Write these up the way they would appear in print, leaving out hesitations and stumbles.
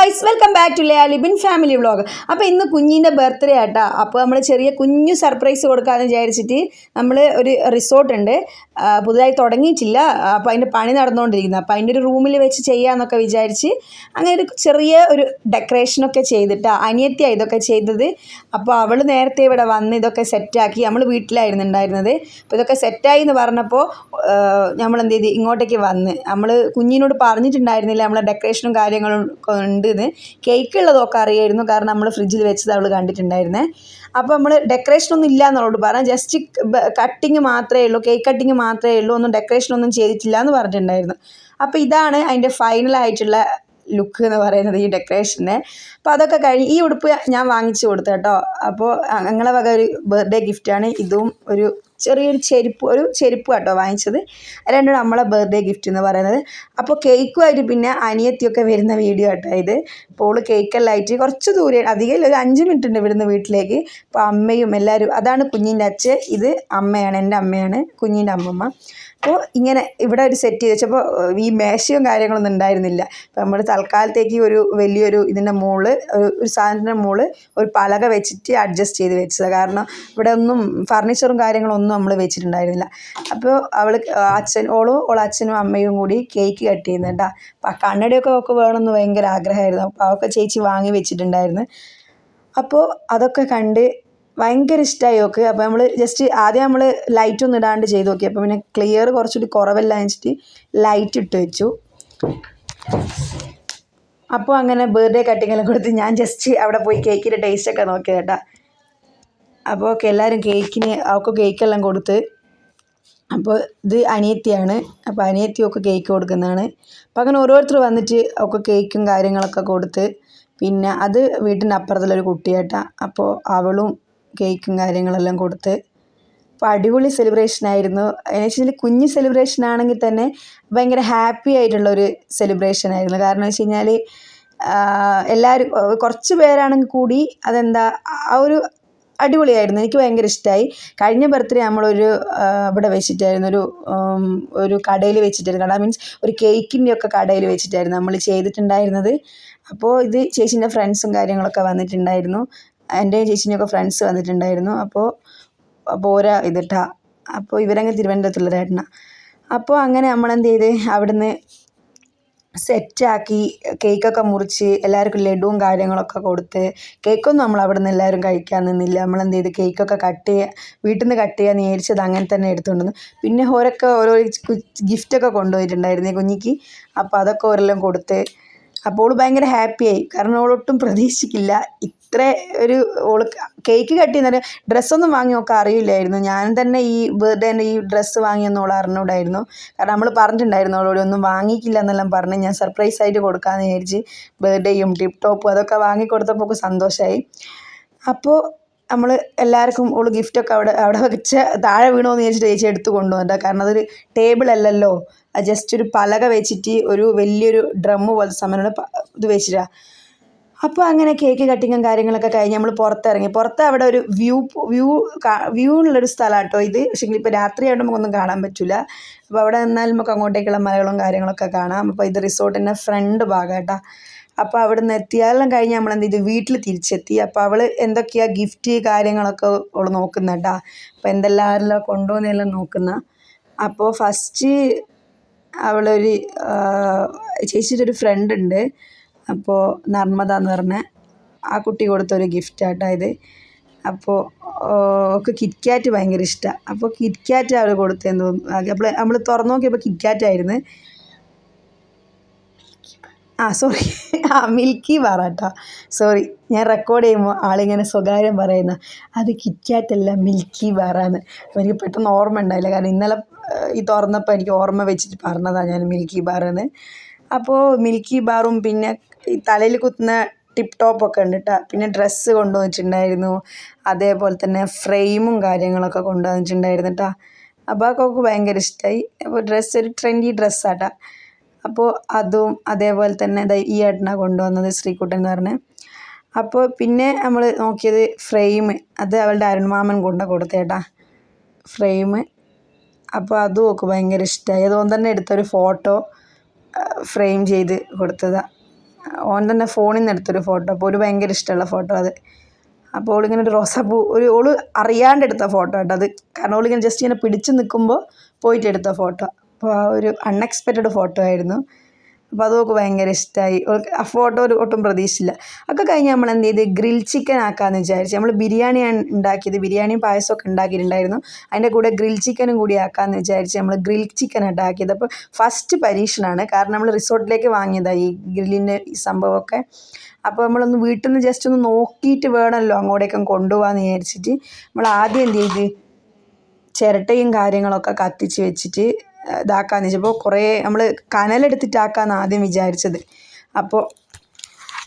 Guys welcome back to Libin family vlog. അപ്പോൾ ഇന്ന് കുഞ്ഞിൻ്റെ ബർത്ത്ഡേ ആട്ടോ. അപ്പോൾ നമ്മൾ ചെറിയ കുഞ്ഞു സർപ്രൈസ് കൊടുക്കാമെന്ന് വിചാരിച്ചിട്ട് നമ്മൾ ഒരു റിസോർട്ട് ഉണ്ട്, പുതുതായി തുടങ്ങിയിട്ടില്ല. അപ്പോൾ അതിൻ്റെ പണി നടന്നുകൊണ്ടിരിക്കുന്നത്. അപ്പോൾ അതിൻ്റെ ഒരു റൂമിൽ വെച്ച് ചെയ്യാമെന്നൊക്കെ വിചാരിച്ച് അങ്ങനെ ഒരു ചെറിയ ഒരു ഡെക്കറേഷനൊക്കെ ചെയ്തിട്ടാണ്. അനിയത്തിയാണ് ഇതൊക്കെ ചെയ്തത്. അപ്പോൾ അവൾ നേരത്തെ ഇവിടെ വന്ന് ഇതൊക്കെ സെറ്റാക്കി. നമ്മൾ വീട്ടിലായിരുന്നു ഉണ്ടായിരുന്നത്. അപ്പോൾ ഇതൊക്കെ സെറ്റായി എന്ന് പറഞ്ഞപ്പോൾ നമ്മൾ എന്ത് ചെയ്ത് ഇങ്ങോട്ടേക്ക് വന്ന്. നമ്മൾ കുഞ്ഞിനോട് പറഞ്ഞിട്ടുണ്ടായിരുന്നില്ല നമ്മളെ ഡെക്കറേഷനും കാര്യങ്ങളും ഉണ്ടെന്ന്. കേക്ക് ഉള്ളതൊക്കെ അറിയായിരുന്നു, കാരണം നമ്മൾ ഫ്രിഡ്ജിൽ വെച്ചത് അവൾ കണ്ടിട്ടുണ്ടായിരുന്നേ. അപ്പോൾ നമ്മൾ ഡെക്കറേഷനൊന്നും ഇല്ല എന്നുള്ളോട് പറഞ്ഞാൽ ജസ്റ്റ് കട്ടിങ് മാത്രമേ ഉള്ളൂ, കേക്ക് കട്ടിങ് മാത്രമേ ഉള്ളൂ, ഒന്നും ഡെക്കറേഷനൊന്നും ചെയ്തിട്ടില്ല എന്ന് പറഞ്ഞിട്ടുണ്ടായിരുന്നു. അപ്പോൾ ഇതാണ് അതിൻ്റെ ഫൈനലായിട്ടുള്ള ലുക്ക് എന്ന് പറയുന്നത്, ഈ ഡെക്കറേഷന്. അപ്പോൾ അതൊക്കെ കഴിഞ്ഞ് ഈ ഉടുപ്പ് ഞാൻ വാങ്ങിച്ചു കൊടുത്തു കേട്ടോ. അപ്പോൾ ഞങ്ങളെ വക ഒരു ബർത്ത്ഡേ ഗിഫ്റ്റാണ് ഇതും. ചെറിയൊരു ചെരുപ്പ് കേട്ടോ വാങ്ങിച്ചത്. രണ്ടും നമ്മളെ ബർത്ത്ഡേ ഗിഫ്റ്റ് എന്ന് പറയുന്നത്. അപ്പോൾ കേക്കുമായിട്ട് പിന്നെ അനിയത്തിയൊക്കെ വരുന്ന വീഡിയോ കേട്ടോ ഇത്. അപ്പോൾ കേക്കെല്ലാം ആയിട്ട് കുറച്ച് ദൂരെ, അധികം ഒരു 5 മിനിറ്റ് ഉണ്ട് ഇവിടുന്ന് വീട്ടിലേക്ക്. അപ്പോൾ അമ്മയും എല്ലാവരും, അതാണ് കുഞ്ഞിൻ്റെ അച്ഛൻ, ഇത് അമ്മയാണ്, എൻ്റെ അമ്മയാണ്, കുഞ്ഞിൻ്റെ അമ്മമ്മ. അപ്പോൾ ഇങ്ങനെ ഇവിടെ ഒരു സെറ്റ് ചെയ്ത് വെച്ചപ്പോൾ ഈ മേശയും കാര്യങ്ങളൊന്നും ഉണ്ടായിരുന്നില്ല. അപ്പോൾ നമ്മൾ തൽക്കാലത്തേക്ക് വലിയൊരു ഇതിൻ്റെ മുകളിൽ ഒരു സാധനത്തിൻ്റെ മുകളിൽ ഒരു പലക വെച്ചിട്ട് അഡ്ജസ്റ്റ് ചെയ്ത് വെച്ചതാണ്. കാരണം ഇവിടെ ഒന്നും ഫർണിച്ചറും കാര്യങ്ങളൊന്നും നമ്മൾ വെച്ചിട്ടുണ്ടായിരുന്നില്ല. അപ്പോൾ അച്ഛനും അമ്മയും കൂടി കേക്ക് കട്ട് ചെയ്യുന്നുണ്ട്. അപ്പോൾ ആ കണ്ണടയൊക്കെ വേണമെന്ന് ഭയങ്കര ആഗ്രഹമായിരുന്നു. അപ്പോൾ അതൊക്കെ ചേച്ചി വാങ്ങി വെച്ചിട്ടുണ്ടായിരുന്നു. അപ്പോൾ അതൊക്കെ കണ്ട് ഭയങ്കര ഇഷ്ടമായി നോക്ക്. അപ്പോൾ നമ്മൾ ജസ്റ്റ് ആദ്യം നമ്മൾ ലൈറ്റൊന്നും ഇടാണ്ട് ചെയ്ത് നോക്കി. അപ്പോൾ പിന്നെ ക്ലിയർ കുറച്ചുകൂടി കുറവല്ല വെച്ചിട്ട് ലൈറ്റ് ഇട്ട് വെച്ചു. അപ്പോൾ അങ്ങനെ ബർത്ത്ഡേ കട്ടിങ്ങെല്ലാം കൊടുത്ത് ഞാൻ ജസ്റ്റ് അവിടെ പോയി കേക്കിൻ്റെ ടേസ്റ്റൊക്കെ നോക്കി കേട്ടോ. അപ്പോൾ എല്ലാവരും അവൾക്ക് കേക്കെല്ലാം കൊടുത്ത്. അപ്പോൾ ഇത് അനിയത്തിയാണ്. അപ്പോൾ അനിയത്തിയൊക്കെ കേക്ക് കൊടുക്കുന്നതാണ്. അപ്പോൾ അങ്ങനെ ഓരോരുത്തർ വന്നിട്ട് അവൾക്ക് കേക്കും കാര്യങ്ങളൊക്കെ കൊടുത്ത്. പിന്നെ അത് വീട്ടിൻ്റെ അപ്പുറത്തുള്ളൊരു കുട്ടിയായിട്ടാണ്. അപ്പോൾ അവളും കേക്കും കാര്യങ്ങളെല്ലാം കൊടുത്ത്. അപ്പോൾ അടിപൊളി സെലിബ്രേഷൻ ആയിരുന്നു. എന്ന് വെച്ചാൽ കുഞ്ഞ് സെലിബ്രേഷൻ ആണെങ്കിൽ തന്നെ ഭയങ്കര ഹാപ്പി ആയിട്ടുള്ളൊരു സെലിബ്രേഷൻ ആയിരുന്നു. കാരണം എന്ന് വെച്ച് കഴിഞ്ഞാൽ എല്ലാവരും കുറച്ച് പേരാണെങ്കിൽ കൂടി അതെന്താ ആ ഒരു അടിപൊളിയായിരുന്നു. എനിക്ക് ഭയങ്കര ഇഷ്ടമായി. കഴിഞ്ഞ ബർത്ത്ഡേ നമ്മളൊരു ഇവിടെ വെച്ചിട്ടായിരുന്നു, ഒരു കടയിൽ വെച്ചിട്ടായിരുന്നു. കട മീൻസ് ഒരു കേക്കിൻ്റെ ഒക്കെ കടയിൽ വെച്ചിട്ടായിരുന്നു നമ്മൾ ചെയ്തിട്ടുണ്ടായിരുന്നത്. അപ്പോൾ ഇത് ചേച്ചീൻ്റെ ഫ്രണ്ട്സും കാര്യങ്ങളൊക്കെ വന്നിട്ടുണ്ടായിരുന്നു. എൻ്റെ ചേച്ചീൻ്റെയൊക്കെ ഫ്രണ്ട്സ് വന്നിട്ടുണ്ടായിരുന്നു. അപ്പോൾ ഓരോ ഇതിട്ടാ. അപ്പോൾ ഇവരങ്ങ് തിരുവനന്തപുരത്തുള്ളവരായിരുന്നു. അപ്പോൾ അങ്ങനെ നമ്മളെന്ത് ചെയ്ത് അവിടുന്ന് സെറ്റാക്കി കേക്കൊക്കെ മുറിച്ച് എല്ലാവർക്കും ലഡുവും കാര്യങ്ങളൊക്കെ കൊടുത്ത്. കേക്കൊന്നും നമ്മൾ അവിടെ നിന്ന് എല്ലാവരും കഴിക്കാൻ നിന്നില്ല. നമ്മളെന്ത് ചെയ്ത് കേക്കൊക്കെ വീട്ടിൽ നിന്ന് കട്ട് ചെയ്യാൻ വിചാരിച്ചത് അങ്ങനെ തന്നെ എടുത്തുകൊണ്ടുവന്നു. പിന്നെ ഓരോ ഗിഫ്റ്റൊക്കെ കൊണ്ടുപോയിട്ടുണ്ടായിരുന്നു കുഞ്ഞിക്ക്. അപ്പോൾ അതൊക്കെ ഓരെല്ലാം കൊടുത്ത്. അപ്പോൾ ഓൾ ഭയങ്കര ഹാപ്പിയായി. കാരണം ഓളൊട്ടും പ്രതീക്ഷിക്കില്ല ഇത്ര ഓൾ കേക്ക് കട്ട് ചെയ്യുന്ന ഡ്രസ്സൊന്നും വാങ്ങി നോക്കാൻ അറിയില്ലായിരുന്നു. ഞാൻ തന്നെ ഈ ബർത്ത്ഡേൻ്റെ ഈ ഡ്രസ്സ് വാങ്ങിയൊന്നും ഓൾ അറിഞ്ഞൂടായിരുന്നു. കാരണം നമ്മൾ പറഞ്ഞിട്ടുണ്ടായിരുന്നു അവളോട് ഒന്നും വാങ്ങിക്കില്ല എന്നെല്ലാം പറഞ്ഞ്. ഞാൻ സർപ്രൈസായിട്ട് കൊടുക്കാമെന്ന് വിചാരിച്ച് ബർത്ത്ഡേയും ടിപ്പ് ടോപ്പും അതൊക്കെ വാങ്ങി കൊടുത്തപ്പോൾ ഒക്കെ സന്തോഷമായി. അപ്പോൾ നമ്മൾ എല്ലാവർക്കും ഓൾ ഗിഫ്റ്റൊക്കെ അവിടെ വെച്ച് താഴെ വീണോന്ന് വിചാരിച്ചിട്ട് ചേച്ചി എടുത്ത് കൊണ്ടുവന്നിട്ടാ. കാരണം അതൊരു ടേബിളല്ലല്ലോ, ജസ്റ്റ് ഒരു പലക വെച്ചിട്ട് ഒരു വലിയൊരു ഡ്രമ്മ് പോലത്തെ സമയമാണ് ഇത് വെച്ചിട്ടാ. അപ്പോൾ അങ്ങനെ കേക്ക് കട്ടിങ്ങും കാര്യങ്ങളൊക്കെ കഴിഞ്ഞ് നമ്മൾ പുറത്തിറങ്ങി. അവിടെ ഒരു വ്യൂ ഉള്ളൊരു സ്ഥലമാണ് കേട്ടോ ഇത്. പക്ഷേ ഇപ്പോൾ രാത്രി ആയിട്ട് നമുക്കൊന്നും കാണാൻ പറ്റില്ല. അപ്പോൾ അവിടെ നിന്നാൽ നമുക്ക് അങ്ങോട്ടേക്കുള്ള മലകളും കാര്യങ്ങളൊക്കെ കാണാം. അപ്പോൾ ഇത് റിസോർട്ടിൻ്റെ ഫ്രണ്ട് ഭാഗം കേട്ടോ. അപ്പോൾ അവിടെ നിന്ന് എത്തിയാലെല്ലാം കഴിഞ്ഞ് നമ്മൾ എന്ത് ചെയ്തു വീട്ടിൽ തിരിച്ചെത്തി. അപ്പോൾ അവൾ എന്തൊക്കെയാണ് ഗിഫ്റ്റ് കാര്യങ്ങളൊക്കെ അവൾ നോക്കുന്നുണ്ടാ. അപ്പോൾ എന്തെല്ലാം കൊണ്ടുപോകുന്നതെല്ലാം നോക്കുന്ന. അപ്പോൾ ഫസ്റ്റ് അവളൊരു ചേച്ചിയുടെ ഒരു ഫ്രണ്ട് ഉണ്ട്, അപ്പോൾ നർമ്മദ എന്ന് പറഞ്ഞ ആ കുട്ടി കൊടുത്തൊരു ഗിഫ്റ്റാട്ടോ ഇത്. അപ്പോൾ ഒക്കെ കിറ്റ്കാറ്റ് ഭയങ്കര ഇഷ്ടമാണ്. അപ്പോൾ കിറ്റ്കാറ്റ് അവൾ കൊടുത്തതെന്ന് തോന്നുന്നു. അപ്പോൾ നമ്മൾ തുറന്നു നോക്കിയപ്പോൾ കിറ്റ്കാറ്റായിരുന്നു. സോറി, മിൽക്കി ബാർ കേട്ടോ. സോറി, ഞാൻ റെക്കോർഡ് ചെയ്യുമ്പോൾ ആളിങ്ങനെ സ്വകാര്യം പറയുന്ന അത് കിറ്റ്കാറ്റല്ല മിൽക്കി ബാറാണ്. അപ്പോൾ എനിക്ക് പെട്ടെന്ന് ഓർമ്മ ഉണ്ടായില്ല. കാരണം ഇന്നലെ ഈ തുറന്നപ്പോൾ എനിക്ക് ഓർമ്മ വെച്ചിട്ട് പറഞ്ഞതാണ് ഞാൻ മിൽക്കി ബാറെന്ന്. അപ്പോൾ മിൽക്കി ബാറും പിന്നെ ഈ തലയിൽ കുത്തുന്ന ടിപ്പ് ടോപ്പൊക്കെ ഉണ്ട് കേട്ടോ. പിന്നെ ഡ്രസ്സ് കൊണ്ടുവന്നിട്ടുണ്ടായിരുന്നു. അതേപോലെ തന്നെ ഫ്രെയിമും കാര്യങ്ങളൊക്കെ കൊണ്ടുവന്നിട്ടുണ്ടായിരുന്നു കേട്ടോ. അപ്പോൾ അതൊക്കെ ഭയങ്കര ഇഷ്ടമായി. അപ്പോൾ ഡ്രസ്സ് ഒരു ട്രെൻഡി ഡ്രസ്സാട്ടോ. അപ്പോൾ അതും അതേപോലെ തന്നെ ഈ ഏട്ടനാണ് കൊണ്ടുവന്നത്, ശ്രീകുട്ടൻ എന്ന് പറഞ്ഞ്. അപ്പോൾ പിന്നെ നമ്മൾ നോക്കിയത് ഫ്രെയിം, അത് അവളുടെ അരുൺമാമൻ കൊടുത്തേട്ടാ ഫ്രെയിം. അപ്പോൾ അതും ഒക്കെ ഭയങ്കര ഇഷ്ടമായി. അതുകൊണ്ട് തന്നെ എടുത്തൊരു ഫോട്ടോ ഫ്രെയിം ചെയ്ത് കൊടുത്തതാണ്. ഓൻ തന്നെ ഫോണിൽ നിന്ന് എടുത്തൊരു ഫോട്ടോ. അപ്പോൾ ഒരു ഭയങ്കര ഇഷ്ടമുള്ള ഫോട്ടോ അത്. അപ്പോൾ ഓളിങ്ങനെ ഒരു റോസാപ്പൂ ഓള് അറിയാണ്ട് എടുത്ത ഫോട്ടോ കേട്ടോ അത്. കാരണം ഓളിങ്ങനെ ജസ്റ്റ് ഇങ്ങനെ പിടിച്ച് നിൽക്കുമ്പോൾ പോയിട്ട് എടുത്ത ഫോട്ടോ. അപ്പോൾ ആ ഒരു അൺഎക്സ്പെക്റ്റഡ് ഫോട്ടോ ആയിരുന്നു. അപ്പോൾ അതൊക്കെ ഭയങ്കര ഇഷ്ടമായി. ആ ഫോട്ടോ ഒട്ടും പ്രതീക്ഷിച്ചില്ല. ഒക്കെ കഴിഞ്ഞ് നമ്മൾ എന്ത് ചെയ്ത് ഗ്രിൽ ചിക്കൻ ആക്കാമെന്ന് വിചാരിച്ചു. നമ്മൾ ബിരിയാണിയാണ് ഉണ്ടാക്കിയത്. ബിരിയാണിയും പായസമൊക്കെ ഉണ്ടാക്കിയിട്ടുണ്ടായിരുന്നു. അതിൻ്റെ കൂടെ ഗ്രിൽ ചിക്കനും കൂടി ആക്കാമെന്ന് വിചാരിച്ച് നമ്മൾ ഗ്രിൽ ചിക്കൻ ഉണ്ടാക്കിയത്. അപ്പോൾ ഫസ്റ്റ് പരീക്ഷണമാണ്. കാരണം നമ്മൾ റിസോർട്ടിലേക്ക് വാങ്ങിയതാണ് ഈ ഗ്രില്ലിൻ്റെ ഈ സംഭവമൊക്കെ. അപ്പോൾ നമ്മളൊന്ന് വീട്ടിൽ നിന്ന് ജസ്റ്റ് ഒന്ന് നോക്കിയിട്ട് വേണമല്ലോ അങ്ങോട്ടേക്കും കൊണ്ടുപോകാമെന്ന് വിചാരിച്ചിട്ട് നമ്മൾ ആദ്യം എന്ത് ചെയ്ത് ചിരട്ടയും കാര്യങ്ങളൊക്കെ കത്തിച്ച് വെച്ചിട്ട് ഇതാക്കാന്ന് വെച്ചപ്പോൾ കുറേ നമ്മൾ കനലെടുത്തിട്ടാക്കാമെന്ന് ആദ്യം വിചാരിച്ചത്. അപ്പോൾ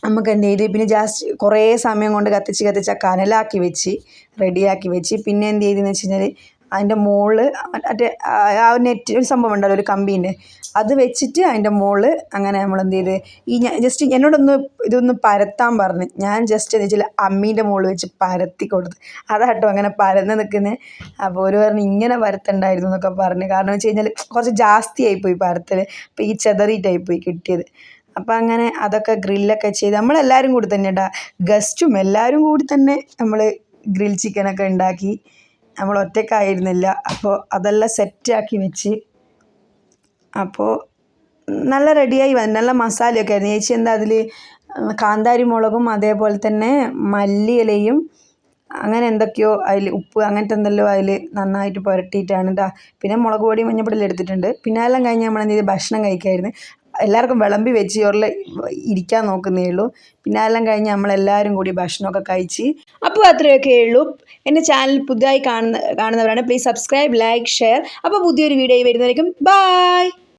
നമുക്ക് എന്ത് ചെയ്ത് പിന്നെ ജസ്റ്റ് കുറേ സമയം കൊണ്ട് കത്തിച്ച് ആ കനലാക്കി വെച്ച് റെഡിയാക്കി വെച്ച് പിന്നെ എന്ത് ചെയ്തെന്ന് വെച്ച് കഴിഞ്ഞാൽ അതിൻ്റെ മുകളിൽ മറ്റേ ആ നെറ്റ് ഒരു സംഭവം ഉണ്ടല്ലോ ഒരു കമ്പീൻ്റെ അത് വെച്ചിട്ട് അതിൻ്റെ മുകളിൽ അങ്ങനെ നമ്മൾ എന്ത് ചെയ്ത് ഈ ജസ്റ്റ് ഇതൊന്ന് പരത്താൻ പറഞ്ഞ് ഞാൻ ജസ്റ്റ് എന്ന് വെച്ചാൽ അമ്മീൻ്റെ മുകളിൽ വെച്ച് പരത്തി കൊടുത്ത് അതാട്ടോ അങ്ങനെ പരന്ന് നിൽക്കുന്നത്. അപ്പോൾ ഒരു പറഞ്ഞ് ഇങ്ങനെ പരത്തണ്ടായിരുന്നു എന്നൊക്കെ പറഞ്ഞ്. കാരണം വെച്ച് കഴിഞ്ഞാൽ കുറച്ച് ജാസ്തിയായിപ്പോയി പരത്തൽ. അപ്പോൾ ഈ ചെതറിയിട്ടായിപ്പോയി കിട്ടിയത്. അപ്പോൾ അങ്ങനെ അതൊക്കെ ഗ്രില്ലൊക്കെ ചെയ്ത് നമ്മളെല്ലാവരും കൂടി തന്നെ കേട്ടോ ഗസ്റ്റും എല്ലാവരും കൂടി തന്നെ നമ്മൾ ഗ്രിൽ ചിക്കനൊക്കെ ഉണ്ടാക്കി. നമ്മൾ ഒറ്റയ്ക്കായിരുന്നില്ല. അപ്പോൾ അതെല്ലാം സെറ്റാക്കി വെച്ച് അപ്പോൾ നല്ല റെഡിയായി വന്നു. നല്ല മസാലയൊക്കെ ആയിരുന്നു. ചേച്ചി എന്താ അതിൽ കാന്താരി മുളകും അതേപോലെ തന്നെ മല്ലിയിലയും അങ്ങനെ എന്തൊക്കെയോ അതിൽ ഉപ്പ് അങ്ങനത്തെ എന്തെല്ലോ അതിൽ നന്നായിട്ട് പുരട്ടിയിട്ടാണ് കേട്ടോ. പിന്നെ മുളക് പൊടി മഞ്ഞപ്പൊടിയെല്ലാം എടുത്തിട്ടുണ്ട്. പിന്നെ എല്ലാം കഴിഞ്ഞ് നമ്മൾ എന്ത് ചെയ്ത് ഭക്ഷണം കഴിക്കായിരുന്നു. എല്ലാവർക്കും വിളമ്പി വെച്ച് ചോറിൽ ഇരിക്കാൻ നോക്കുന്നേ ഉള്ളൂ. പിന്നെ അതെല്ലാം കഴിഞ്ഞ് നമ്മളെല്ലാവരും കൂടി ഭക്ഷണമൊക്കെ കഴിച്ച്. അപ്പോൾ അത്രയൊക്കെ ഉള്ളൂ. എൻ്റെ ചാനൽ പുതുതായി കാണുന്നവരാണ് പ്ലീസ് സബ്സ്ക്രൈബ്, ലൈക്ക്, ഷെയർ. അപ്പോൾ പുതിയൊരു വീഡിയോ വരുന്നതായിരിക്കും. ബൈ.